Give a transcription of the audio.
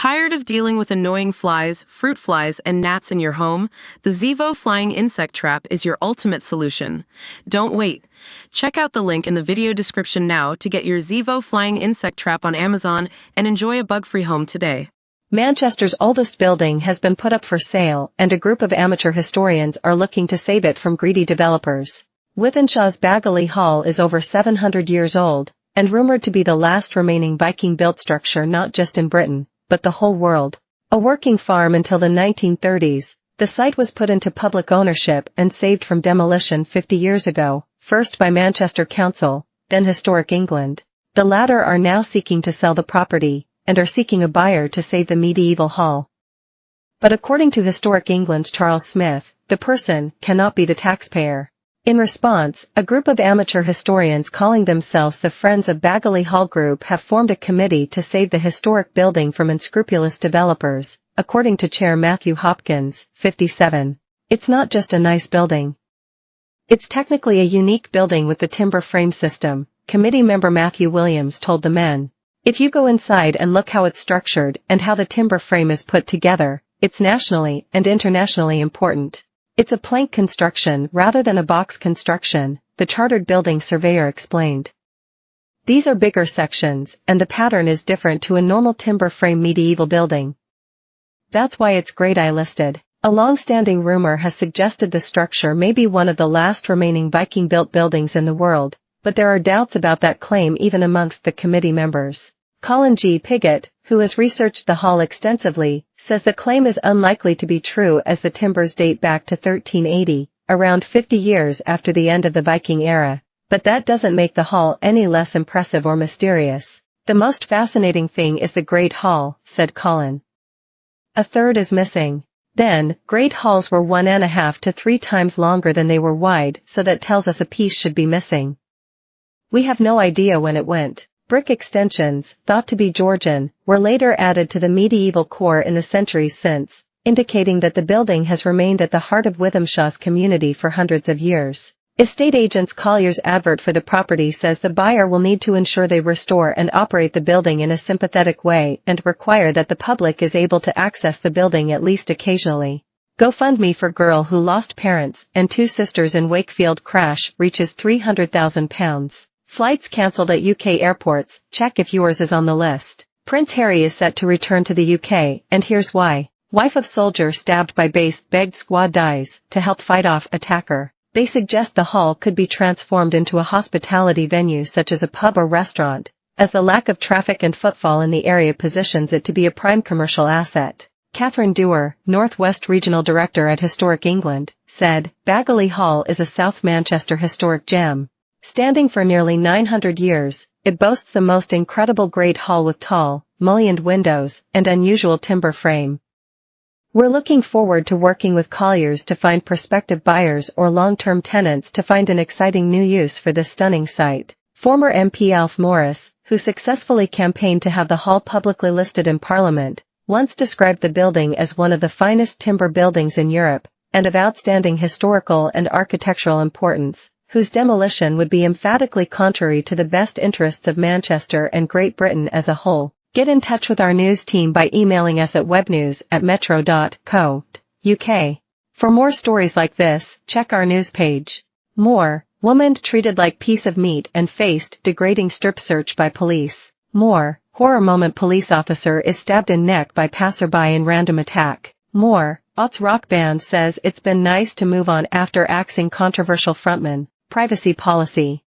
Tired of dealing with annoying flies, fruit flies, and gnats in your home? The Zevo Flying Insect Trap is your ultimate solution. Don't wait. Check out the link in the video description now to get your Zevo Flying Insect Trap on Amazon and enjoy a bug-free home today. Manchester's oldest building has been put up for sale, and a group of amateur historians are looking to save it from greedy developers. Wythenshaw's Bagley Hall is over 700 years old, and rumored to be the last remaining Viking-built structure not just in Britain, but the whole world. A working farm until the 1930s, the site was put into public ownership and saved from demolition 50 years ago, first by Manchester Council, then Historic England. The latter are now seeking to sell the property, and are seeking a buyer to save the medieval hall. But according to Historic England's Charles Smith, the person cannot be the taxpayer. In response, a group of amateur historians calling themselves the Friends of Bagley Hall Group have formed a committee to save the historic building from unscrupulous developers, according to Chair Matthew Hopkins, 57. It's not just a nice building. It's technically a unique building with the timber frame system, committee member Matthew Williams told the men. If you go inside and look how it's structured and how the timber frame is put together, it's nationally and internationally important. It's a plank construction rather than a box construction, the chartered building surveyor explained. These are bigger sections, and the pattern is different to a normal timber frame medieval building. That's why it's great, I listed. A long-standing rumor has suggested the structure may be one of the last remaining Viking-built buildings in the world, but there are doubts about that claim even amongst the committee members. Colin G. Piggott, who has researched the hall extensively, says the claim is unlikely to be true as the timbers date back to 1380, around 50 years after the end of the Viking era, but that doesn't make the hall any less impressive or mysterious. The most fascinating thing is the Great Hall, said Colin. A third is missing. Then, great halls were 1.5 to 3 times longer than they were wide, so that tells us a piece should be missing. We have no idea when it went. Brick extensions, thought to be Georgian, were later added to the medieval core in the centuries since, indicating that the building has remained at the heart of Wythenshaw's community for hundreds of years. Estate agents Collier's advert for the property says the buyer will need to ensure they restore and operate the building in a sympathetic way and require that the public is able to access the building at least occasionally. GoFundMe for girl who lost parents and 2 sisters in Wakefield crash reaches £300,000. Flights cancelled at UK airports, check if yours is on the list. Prince Harry is set to return to the UK, and here's why. Wife of soldier stabbed by base begged squad dies to help fight off attacker. They suggest the hall could be transformed into a hospitality venue such as a pub or restaurant, as the lack of traffic and footfall in the area positions it to be a prime commercial asset. Catherine Dewar, Northwest Regional Director at Historic England, said, Bagley Hall is a South Manchester historic gem. Standing for nearly 900 years, it boasts the most incredible Great Hall with tall, mullioned windows and unusual timber frame. We're looking forward to working with Colliers to find prospective buyers or long-term tenants to find an exciting new use for this stunning site. Former MP Alf Morris, who successfully campaigned to have the hall publicly listed in Parliament, once described the building as one of the finest timber buildings in Europe, and of outstanding historical and architectural importance, whose demolition would be emphatically contrary to the best interests of Manchester and Great Britain as a whole. Get in touch with our news team by emailing us at webnews@metro.co.uk. For more stories like this, check our news page. More, woman treated like piece of meat and faced degrading strip search by police. More, horror moment police officer is stabbed in neck by passerby in random attack. More, aughts rock band says it's been nice to move on after axing controversial frontman. Privacy policy.